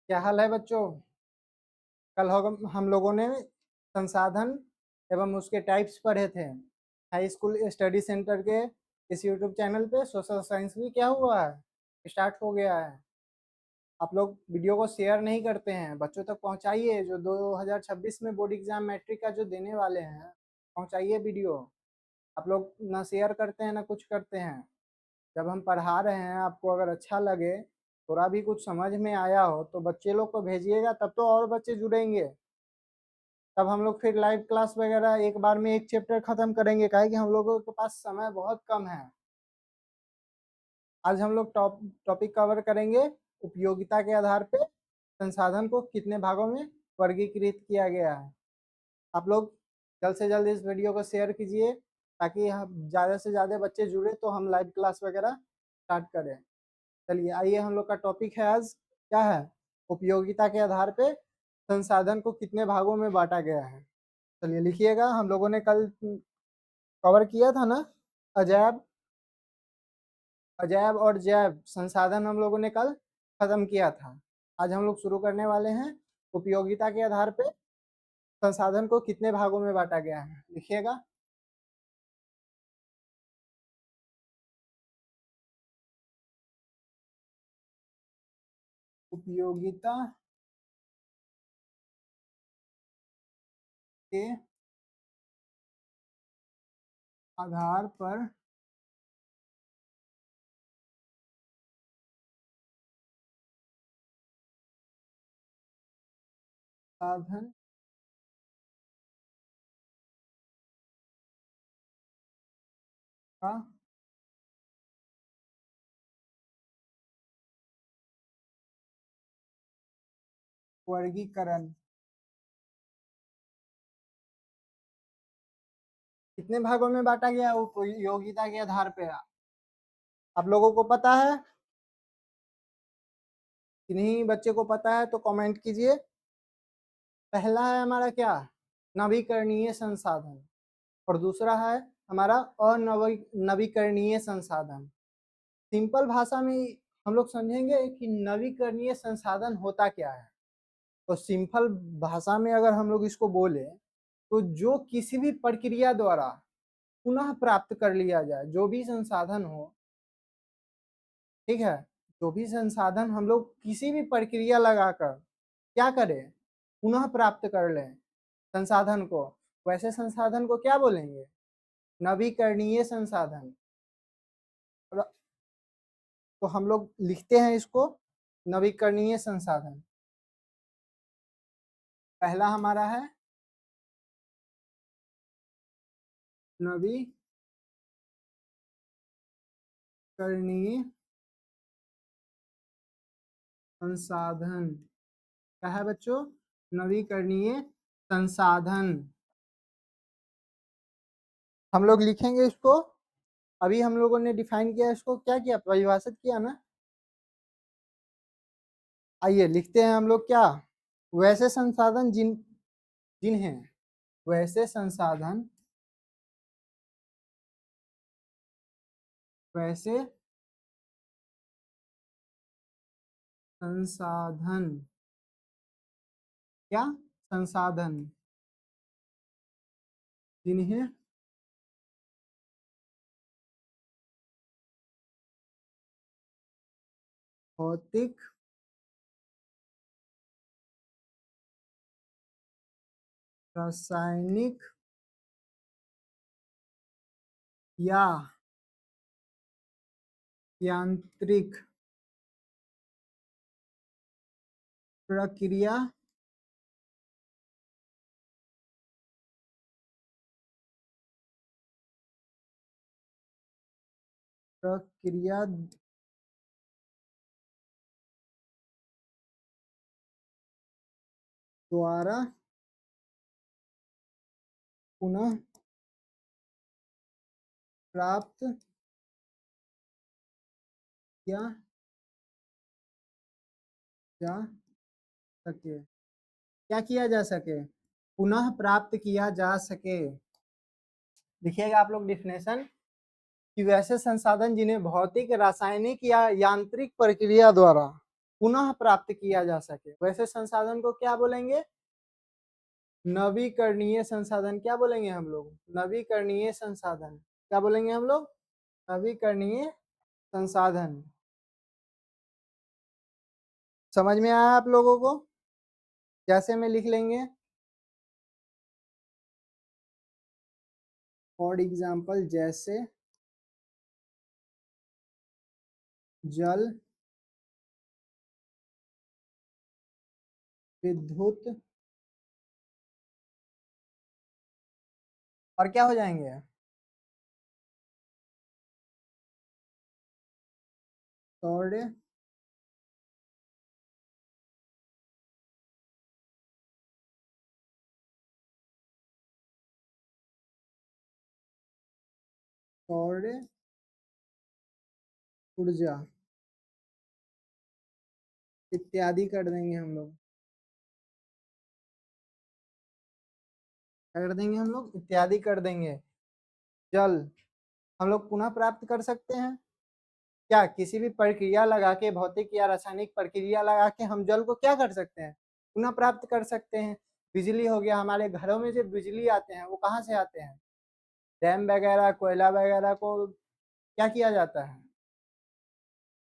क्या हाल है बच्चों? कल हम लोगों ने संसाधन एवं उसके टाइप्स पढ़े थे। हाई स्कूल स्टडी सेंटर के इस यूट्यूब चैनल पे सोशल साइंस भी क्या हुआ है, स्टार्ट हो गया है। आप लोग वीडियो को शेयर नहीं करते हैं, बच्चों तक पहुंचाइए। जो 2026 में बोर्ड एग्जाम मैट्रिक का जो देने वाले हैं, पहुंचाइए वीडियो। आप लोग ना शेयर करते हैं ना कुछ करते हैं। जब हम पढ़ा रहे हैं, आपको अगर अच्छा लगे, थोड़ा भी कुछ समझ में आया हो तो बच्चे लोग को भेजिएगा, तब तो और बच्चे जुड़ेंगे। तब हम लोग फिर लाइव क्लास वगैरह एक बार में एक चैप्टर खत्म करेंगे, काहे कि हम लोगों के पास समय बहुत कम है। आज हम लोग टॉपिक कवर करेंगे, उपयोगिता के आधार पे संसाधन को कितने भागों में वर्गीकृत किया गया है। आप लोग जल्द से जल्द इस वीडियो को शेयर कीजिए, ताकि हम ज़्यादा से ज़्यादा बच्चे जुड़े तो हम लाइव क्लास वगैरह स्टार्ट करें। चलिए आइए, हम लोग का टॉपिक है आज क्या है, उपयोगिता के आधार पे संसाधन को कितने भागों में बांटा गया है। चलिए लिखिएगा। हम लोगों ने कल कवर किया था ना, अजैब अजैब और जैव संसाधन हम लोगों ने कल खत्म किया था। आज हम लोग शुरू करने वाले हैं, उपयोगिता के आधार पे संसाधन को कितने भागों में बांटा गया है। लिखिएगा। उपयोगिता के आधार पर साधन का वर्गीकरण कितने भागों में बांटा गया उपयोगिता के आधार पे। आप लोगों को पता है? किन्हीं बच्चे को पता है तो कमेंट कीजिए। पहला है हमारा क्या, नवीकरणीय संसाधन, और दूसरा है हमारा अनवीकरणीय संसाधन। सिंपल भाषा में हम लोग समझेंगे कि नवीकरणीय संसाधन होता क्या है। तो सिंपल भाषा में अगर हम लोग इसको बोले, तो जो किसी भी प्रक्रिया द्वारा पुनः प्राप्त कर लिया जाए, जो भी संसाधन हो, ठीक है, जो भी संसाधन हम लोग किसी भी प्रक्रिया लगाकर क्या करें, पुनः प्राप्त कर लें संसाधन को, वैसे संसाधन को क्या बोलेंगे, नवीकरणीय संसाधन। तो हम लोग लिखते हैं इसको, नवीकरणीय संसाधन। पहला हमारा है नवीकरणीय संसाधन। क्या है बच्चों? नवीकरणीय संसाधन। हम लोग लिखेंगे इसको। अभी हम लोगों ने डिफाइन किया, इसको क्या किया, परिभाषित किया ना। आइए लिखते हैं हम लोग क्या, वैसे संसाधन जिन्हें वैसे संसाधन वैसे संसाधन क्या, संसाधन जिन्हें भौतिक रासायनिक या यांत्रिक प्रक्रिया प्रक्रिया द्वारा पुनः प्राप्त किया जा सके। क्या किया जा सके, पुनः प्राप्त किया जा सके। लिखिएगा आप लोग डिफिनेशन, कि वैसे संसाधन जिन्हें भौतिक रासायनिक या यांत्रिक प्रक्रिया द्वारा पुनः प्राप्त किया जा सके, वैसे संसाधन को क्या बोलेंगे? नवीकरणीय संसाधन। क्या बोलेंगे हम लोग? नवीकरणीय संसाधन। क्या बोलेंगे हम लोग? नवीकरणीय संसाधन। समझ में आया आप लोगों को? कैसे में लिख लेंगे? फॉर एग्जाम्पल, जैसे जल, विद्युत, और क्या हो जाएंगे? सौर, सौर ऊर्जा इत्यादि कर देंगे हम लोग। क्या कर देंगे हम लोग? इत्यादि कर देंगे। जल हम लोग पुनः प्राप्त कर सकते हैं क्या? किसी भी प्रक्रिया लगा के, भौतिक या रासायनिक प्रक्रिया लगा के हम जल को क्या कर सकते हैं? पुनः प्राप्त कर सकते हैं। बिजली हो गया, हमारे घरों में जो बिजली आते हैं वो कहाँ से आते हैं? डैम वगैरह, कोयला वगैरह को क्या किया जाता है?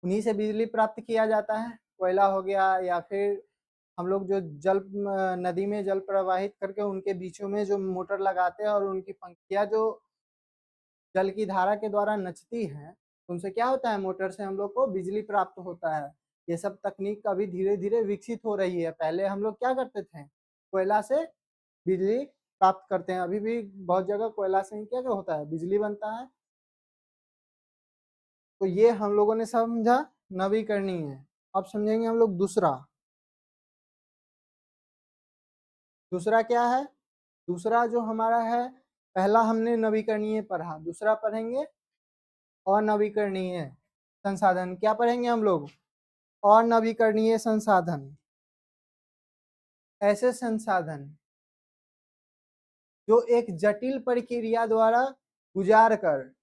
उन्हीं से बिजली प्राप्त किया जाता है। कोयला हो गया, या फिर हम लोग जो जल नदी में जल प्रवाहित करके उनके बीचों में जो मोटर लगाते हैं और उनकी पंक्तियां जो जल की धारा के द्वारा नचती है, उनसे क्या होता है? मोटर से हम लोग को बिजली प्राप्त होता है। ये सब तकनीक अभी धीरे धीरे विकसित हो रही है। पहले हम लोग क्या करते थे? कोयला से बिजली प्राप्त करते हैं। अभी भी बहुत जगह कोयला से ही क्या क्या होता है? बिजली बनता है। तो ये हम लोगों ने समझा नवीकरणीय है। अब समझेंगे हम लोग दूसरा। दूसरा क्या है? दूसरा जो हमारा है, पहला हमने नवीकरणीय पढ़ा, दूसरा पढ़ेंगे अनवीकरणीय संसाधन। क्या पढ़ेंगे हम लोग? अनवीकरणीय संसाधन। ऐसे संसाधन जो एक जटिल प्रक्रिया द्वारा गुजार कर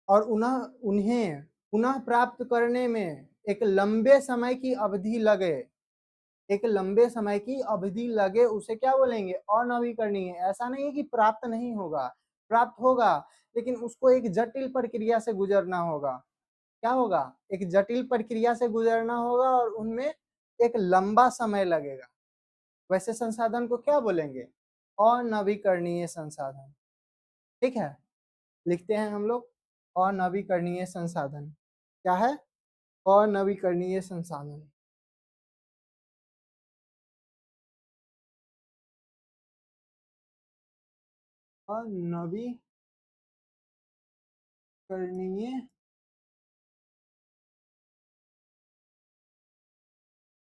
और उन्हें पुनः प्राप्त करने में एक लंबे समय की अवधि लगे, एक लंबे समय की अवधि लगे, उसे क्या बोलेंगे? अनवीकरणीय। ऐसा नहीं है कि प्राप्त नहीं होगा, प्राप्त होगा, लेकिन उसको एक जटिल प्रक्रिया से गुजरना होगा। क्या होगा? एक जटिल प्रक्रिया से गुजरना होगा और उनमें एक लंबा समय लगेगा। वैसे संसाधन को क्या बोलेंगे? अनवीकरणीय संसाधन। ठीक है, लिखते हैं हम लोग अनवीकरणीय संसाधन। क्या है? अनवीकरणीय संसाधन। अनवीकरणीय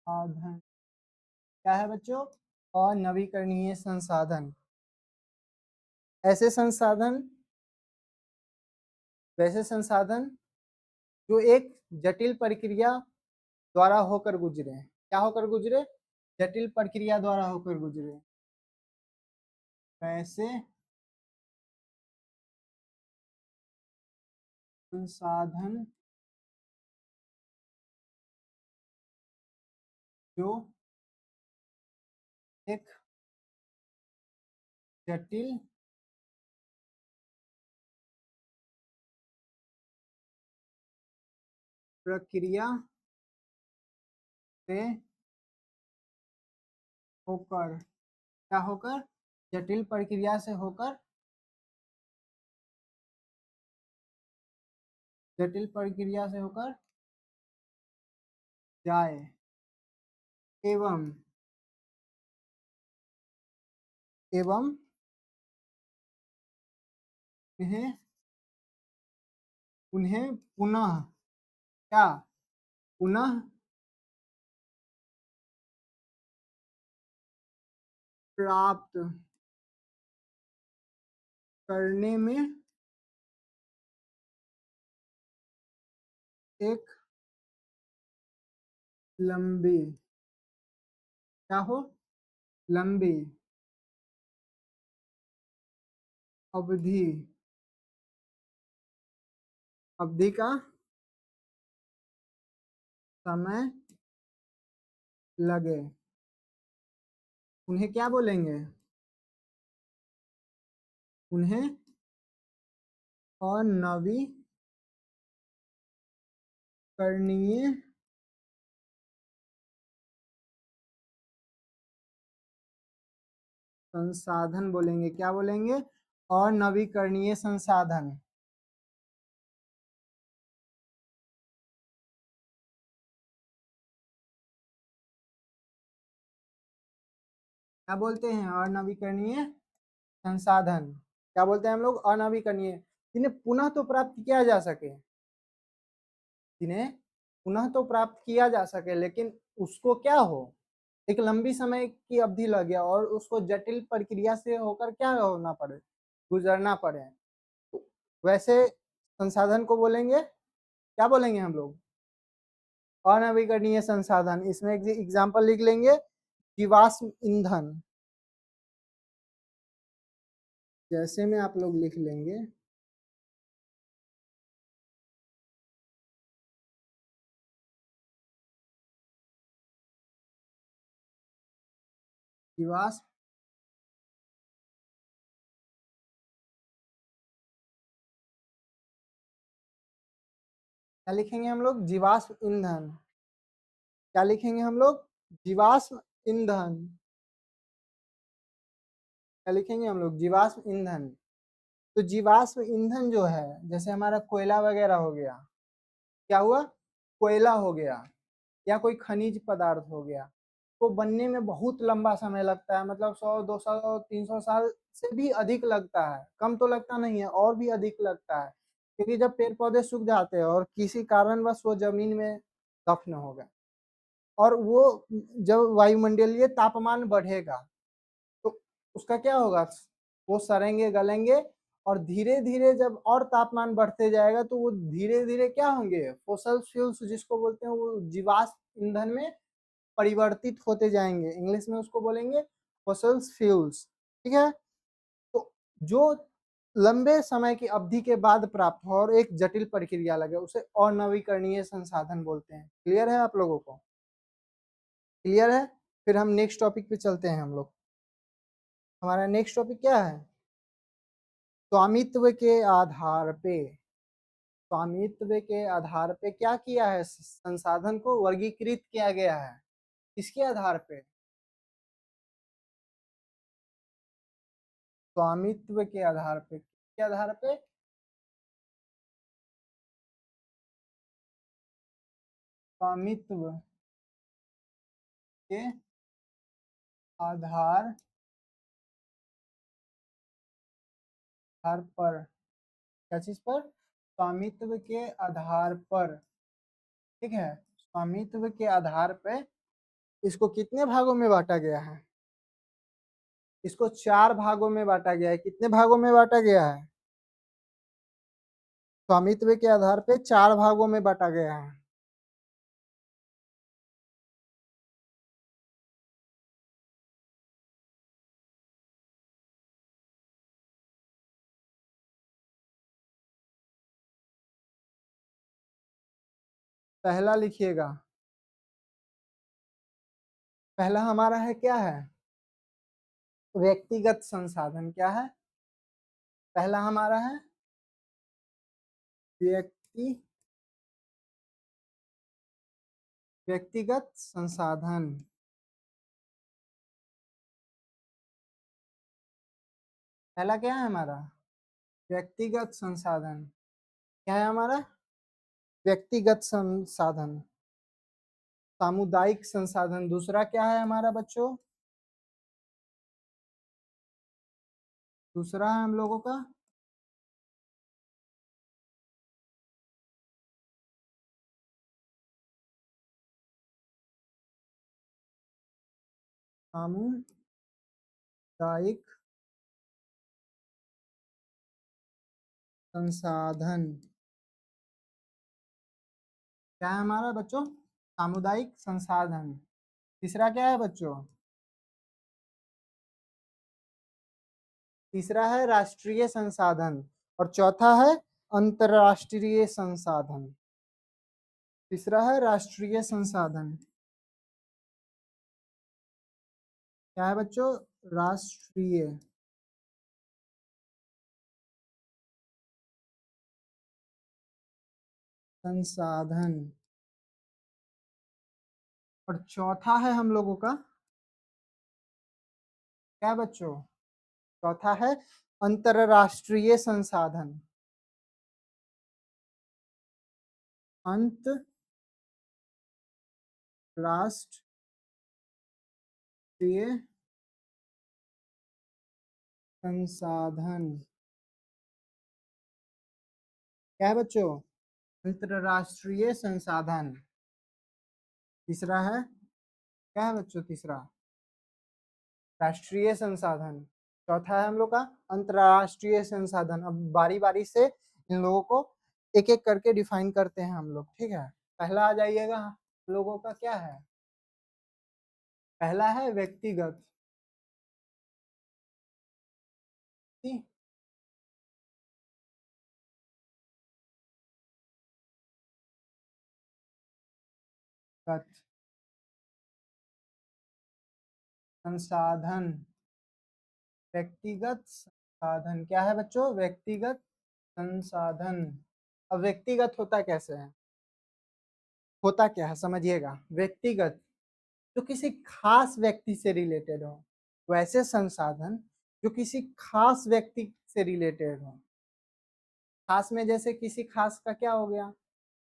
साधन क्या है बच्चों? अनवीकरणीय संसाधन। ऐसे संसाधन, वैसे संसाधन जो एक जटिल प्रक्रिया द्वारा होकर गुजरे। क्या होकर गुजरे? जटिल प्रक्रिया द्वारा होकर गुजरे। वैसे संसाधन जो एक जटिल प्रक्रिया से होकर, क्या होकर? जटिल प्रक्रिया से होकर, जटिल प्रक्रिया से होकर जाए एवं एवं उन्हें उन्हें पुनः, क्या? पुनः प्राप्त करने में एक लंबी, क्या हो? लंबी अवधि, अवधि का समय लगे, उन्हें क्या बोलेंगे? उन्हें अनवीकरणीय संसाधन बोलेंगे। क्या बोलेंगे? अनवीकरणीय संसाधन। क्या बोलते हैं? अनवीकरणीय संसाधन। क्या बोलते हैं हम लोग? अनवीकरणीय, जिन्हें पुनः तो प्राप्त किया जा सके, जिन्हें पुनः तो प्राप्त किया जा सके, लेकिन उसको क्या हो, एक लंबी समय की अवधि लग गया और उसको जटिल प्रक्रिया से होकर क्या होना पड़े, गुजरना पड़े, तो वैसे संसाधन को बोलेंगे, क्या बोलेंगे हम लोग? अनवीकरणीय संसाधन। इसमें एग्जाम्पल लिख लेंगे, जीवाश्म ईंधन। जैसे में आप लोग लिख लेंगे जीवाश्म, क्या लिखेंगे हम लोग? जीवाश्म ईंधन। क्या लिखेंगे हम लोग? जीवाश्म ईंधन। क्या लिखेंगे हम लोग? जीवाश्म ईंधन। तो जीवाश्म ईंधन जो है, जैसे हमारा कोयला वगैरह हो गया, क्या हुआ? कोयला हो गया या कोई खनिज पदार्थ हो गया, तो बनने में बहुत लंबा समय लगता है, मतलब 100, 200, 300 साल से भी अधिक लगता है। कम तो लगता नहीं है, और भी अधिक लगता है, क्योंकि जब पेड़ पौधे सूख जाते हैं और किसी कारणवश वो जमीन में दफन हो गए, और वो जब वायुमंडलीय तापमान बढ़ेगा तो उसका क्या होगा? वो सड़ेंगे, गलेंगे, और धीरे धीरे जब और तापमान बढ़ते जाएगा तो वो धीरे धीरे क्या होंगे? फोसल फ्यूल्स जिसको बोलते हैं, वो जीवाश्म ईंधन में परिवर्तित होते जाएंगे। इंग्लिश में उसको बोलेंगे फोसल फ्यूल्स। ठीक है? तो जो लंबे समय की अवधि के बाद प्राप्त हो और एक जटिल प्रक्रिया लगे, उसे अनवीकरणीय संसाधन बोलते हैं। क्लियर है आप लोगों को? क्लियर है? फिर हम नेक्स्ट टॉपिक पे चलते हैं हम लोग। हमारा नेक्स्ट टॉपिक क्या है? स्वामित्व के आधार पे। स्वामित्व के आधार पे क्या किया है? संसाधन को वर्गीकृत किया गया है। किसके आधार पे? स्वामित्व के आधार पे। किसके आधार पे? स्वामित्व के आधार पर। क्या चीज पर? स्वामित्व के आधार पर। ठीक है? स्वामित्व के आधार पे इसको कितने भागों में बांटा गया है? इसको 4 भागों में बांटा गया है। कितने भागों में बांटा गया है? स्वामित्व के आधार पे 4 भागों में बांटा गया है। पहला लिखिएगा। पहला हमारा है, क्या है? व्यक्तिगत संसाधन। क्या है? पहला हमारा है व्यक्तिगत संसाधन। पहला क्या है हमारा? व्यक्तिगत संसाधन। क्या है हमारा? व्यक्तिगत संसाधन। सामुदायिक संसाधन दूसरा क्या है हमारा बच्चों? दूसरा है हम लोगों का सामुदायिक संसाधन। क्या है हमारा बच्चों? सामुदायिक संसाधन। तीसरा क्या है बच्चों? तीसरा है राष्ट्रीय संसाधन। और चौथा है अंतरराष्ट्रीय संसाधन। तीसरा है राष्ट्रीय संसाधन। क्या है बच्चों? राष्ट्रीय संसाधन। और चौथा है हम लोगों का क्या बच्चों? चौथा है अंतरराष्ट्रीय संसाधन। अंतरराष्ट्रीय संसाधन क्या है बच्चों? अंतरराष्ट्रीय संसाधन। तीसरा है क्या है बच्चों? तीसरा राष्ट्रीय संसाधन। चौथा है हम लोग का अंतरराष्ट्रीय संसाधन। अब बारी बारी से इन लोगों को एक एक करके डिफाइन करते हैं हम लोग, ठीक है। पहला आ जाइएगा, लोगों का क्या है? पहला है व्यक्तिगत। गत संसाधन। व्यक्तिगत संसाधन क्या है बच्चों? व्यक्तिगत संसाधन। अब व्यक्तिगत होता कैसे है? होता क्या है समझिएगा। व्यक्तिगत जो किसी खास व्यक्ति से रिलेटेड हो, वैसे संसाधन जो किसी खास व्यक्ति से रिलेटेड हो। खास में जैसे किसी खास का क्या हो गया?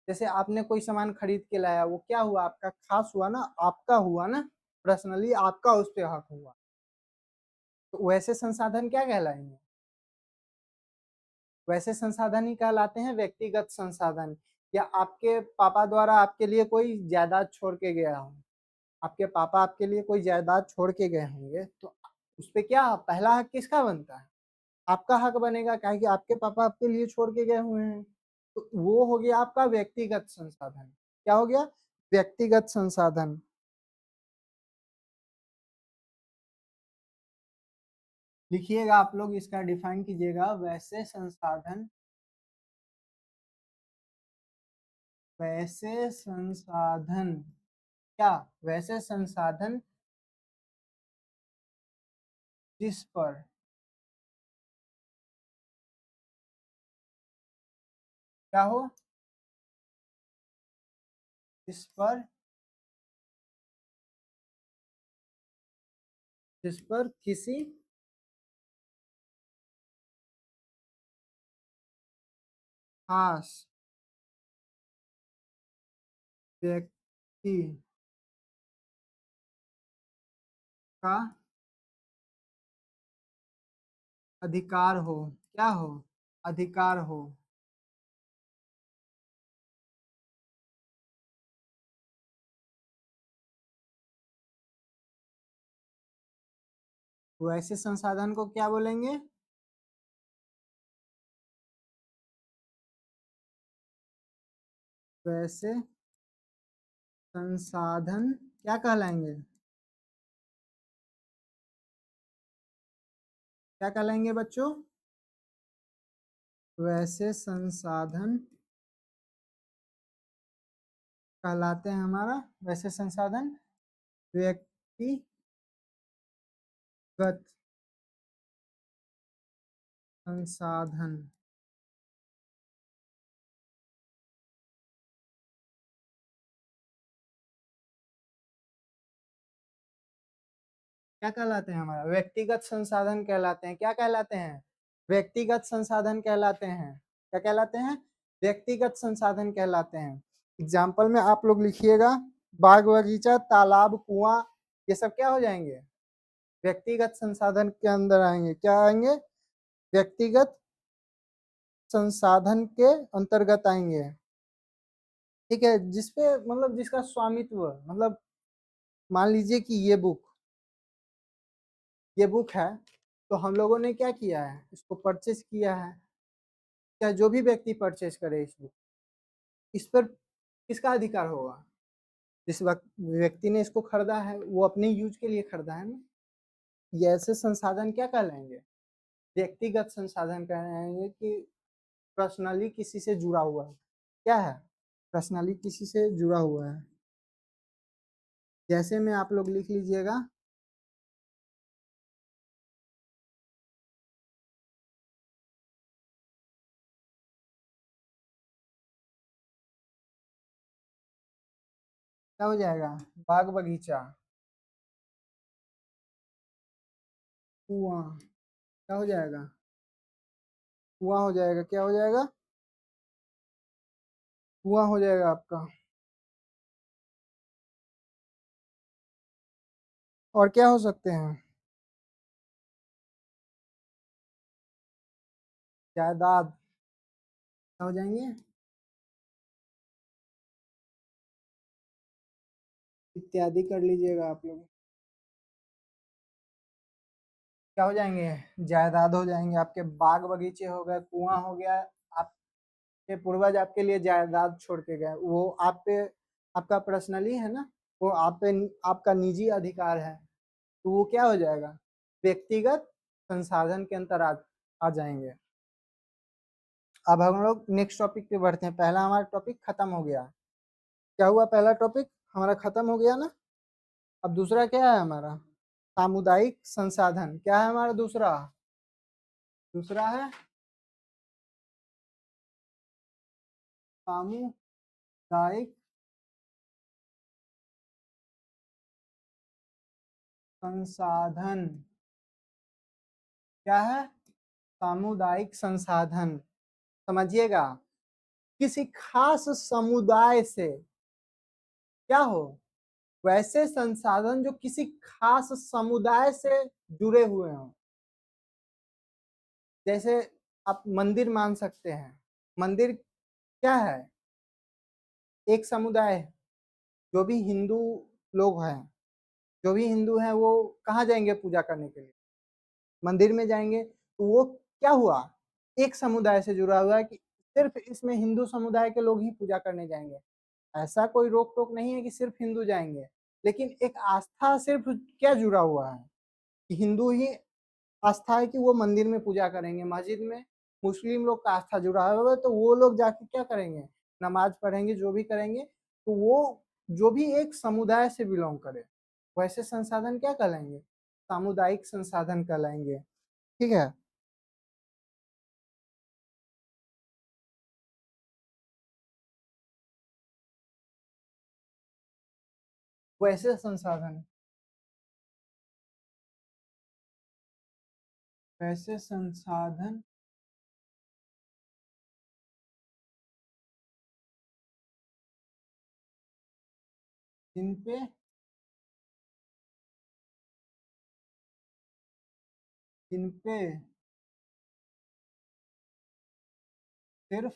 जैसे आपने कोई सामान खरीद के लाया, वो क्या हुआ? आपका खास हुआ ना, आपका हुआ ना, पर्सनली आपका उस पे हक हुआ। तो वैसे संसाधन क्या कहलाएंगे? वैसे संसाधन ही कहलाते हैं व्यक्तिगत संसाधन। या आपके पापा द्वारा आपके लिए कोई जायदाद छोड़ के गया हो, आपके पापा आपके लिए कोई जायदाद छोड़ के गए होंगे, तो उस पे क्या पहला हक किसका बनता है? आपका हक बनेगा, क्या कि आपके पापा आपके लिए छोड़ के गए हुए हैं। तो वो हो गया आपका व्यक्तिगत संसाधन। क्या हो गया? व्यक्तिगत संसाधन। लिखिएगा आप लोग, इसका डिफाइन कीजिएगा। वैसे संसाधन, वैसे संसाधन क्या? वैसे संसाधन जिस पर क्या हो? जिस पर, जिस पर किसी खास व्यक्ति का अधिकार हो। क्या हो? अधिकार हो। वैसे संसाधन को क्या बोलेंगे? वैसे संसाधन क्या कहलाएंगे? क्या कहलाएंगे बच्चों? वैसे संसाधन कहलाते हैं हमारा, वैसे संसाधन व्यक्तिगत संसाधन। क्या कहलाते हैं? हमारा व्यक्तिगत संसाधन कहलाते हैं। क्या कहलाते हैं? व्यक्तिगत संसाधन कहलाते हैं। क्या कहलाते हैं? व्यक्तिगत संसाधन कहलाते हैं। एग्जाम्पल में आप लोग लिखिएगा, बाग बगीचा, तालाब, कुआं, ये सब क्या हो जाएंगे? व्यक्तिगत संसाधन के अंदर आएंगे। क्या आएंगे? व्यक्तिगत संसाधन के अंतर्गत आएंगे। ठीक है। जिसपे मतलब जिसका स्वामित्व, मतलब मान लीजिए कि ये बुक है, तो हम लोगों ने क्या किया है? इसको परचेज किया है। क्या जो भी व्यक्ति परचेज करे इस बुक, इस पर किसका अधिकार होगा? जिस वक्त व्यक्ति ने इसको खरीदा है, वो अपने यूज के लिए खरीदा है ना। ये ऐसे संसाधन क्या कहलाएंगे? व्यक्तिगत संसाधन कहलाएंगे कि पर्सनली किसी से जुड़ा हुआ है। क्या है? पर्सनली किसी से जुड़ा हुआ है। जैसे में आप लोग लिख लीजिएगा, क्या हो जाएगा? बाग बगीचा, कुआं, क्या हो जाएगा? कुआं हो जाएगा। क्या हो जाएगा? कुआं हो जाएगा आपका। और क्या हो सकते हैं? जायदाद, क्या हो जाएंगे? इत्यादि कर लीजिएगा आप लोग। क्या हो जाएंगे? जायदाद हो जाएंगे आपके। बाग बगीचे हो गए, कुआं हो गया। आपके पूर्वज आपके लिए जायदाद छोड़ के गए, वो आप पे, आपका पर्सनली है ना, वो आप पे, आपका निजी अधिकार है। तो वो क्या हो जाएगा? व्यक्तिगत संसाधन के अंतर आ जाएंगे। अब हम लोग नेक्स्ट टॉपिक पे बढ़ते हैं। पहला हमारा टॉपिक खत्म हो गया। क्या हुआ? पहला टॉपिक हमारा खत्म हो गया ना। अब दूसरा क्या है हमारा? सामुदायिक संसाधन। क्या है हमारा दूसरा? दूसरा है सामुदायिक संसाधन। क्या है? सामुदायिक संसाधन। समझिएगा, किसी खास समुदाय से क्या हो, वैसे संसाधन जो किसी खास समुदाय से जुड़े हुए हों। जैसे आप मंदिर मान सकते हैं। मंदिर क्या है? एक समुदाय। जो भी हिंदू लोग हैं, जो भी हिंदू हैं, वो कहाँ जाएंगे पूजा करने के लिए? मंदिर में जाएंगे। तो वो क्या हुआ? एक समुदाय से जुड़ा हुआ है कि सिर्फ इसमें हिंदू समुदाय के लोग ही पूजा करने जाएंगे। ऐसा कोई रोक टोक नहीं है कि सिर्फ हिंदू जाएंगे, लेकिन एक आस्था सिर्फ क्या जुड़ा हुआ है कि हिंदू ही आस्था है कि वो मंदिर में पूजा करेंगे। मस्जिद में मुस्लिम लोग का आस्था जुड़ा हुआ है, तो वो लोग जाके क्या करेंगे? नमाज पढ़ेंगे, जो भी करेंगे। तो वो जो भी एक समुदाय से बिलोंग करे, वैसे संसाधन क्या कहलाएंगे? सामुदायिक संसाधन कहलाएंगे। ठीक है। वैसे संसाधन, वैसे संसाधन जिन पे, जिन पे सिर्फ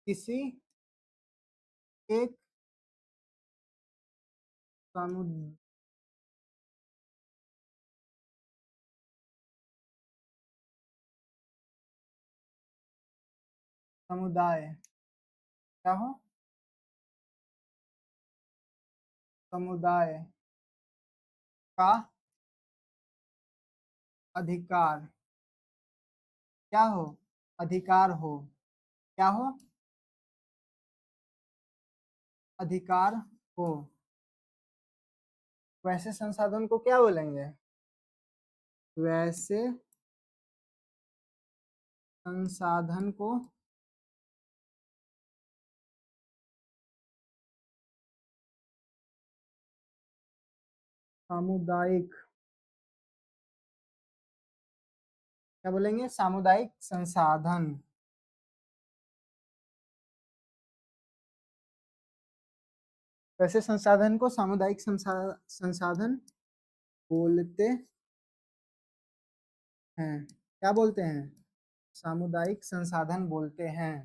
किसी एक समुदाय, समुदाय क्या हो? समुदाय का अधिकार। क्या हो? अधिकार हो। क्या हो? अधिकार हो। वैसे संसाधन को क्या बोलेंगे? वैसे संसाधन को सामुदायिक, क्या बोलेंगे? सामुदायिक संसाधन। वैसे संसाधन को सामुदायिक संसाधन बोलते हैं। क्या बोलते हैं? सामुदायिक संसाधन बोलते हैं।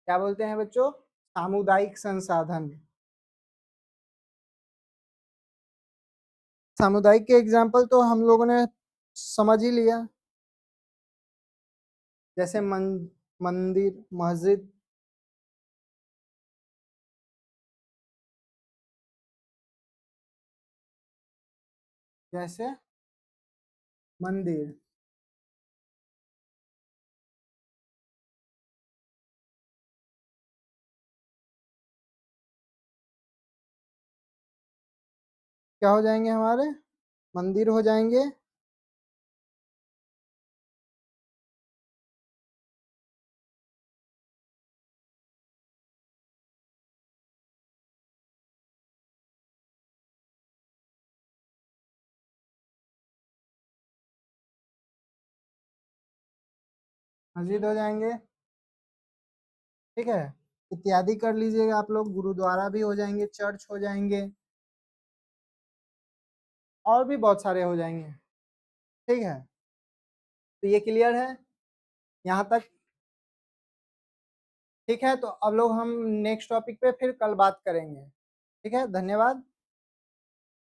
क्या बोलते हैं बच्चों? सामुदायिक संसाधन। सामुदायिक के एग्जाम्पल तो हम लोगों ने समझ ही लिया। जैसे मंदिर, मस्जिद। जैसे मंदिर। क्या हो जाएंगे हमारे? मंदिर हो जाएंगे। मस्जिद हो जाएंगे, ठीक है, इत्यादि कर लीजिएगा आप लोग, गुरुद्वारा भी हो जाएंगे, चर्च हो जाएंगे, और भी बहुत सारे हो जाएंगे, ठीक है। तो ये क्लियर है यहाँ तक, ठीक है। तो अब लोग हम नेक्स्ट टॉपिक पे फिर कल बात करेंगे, ठीक है, धन्यवाद।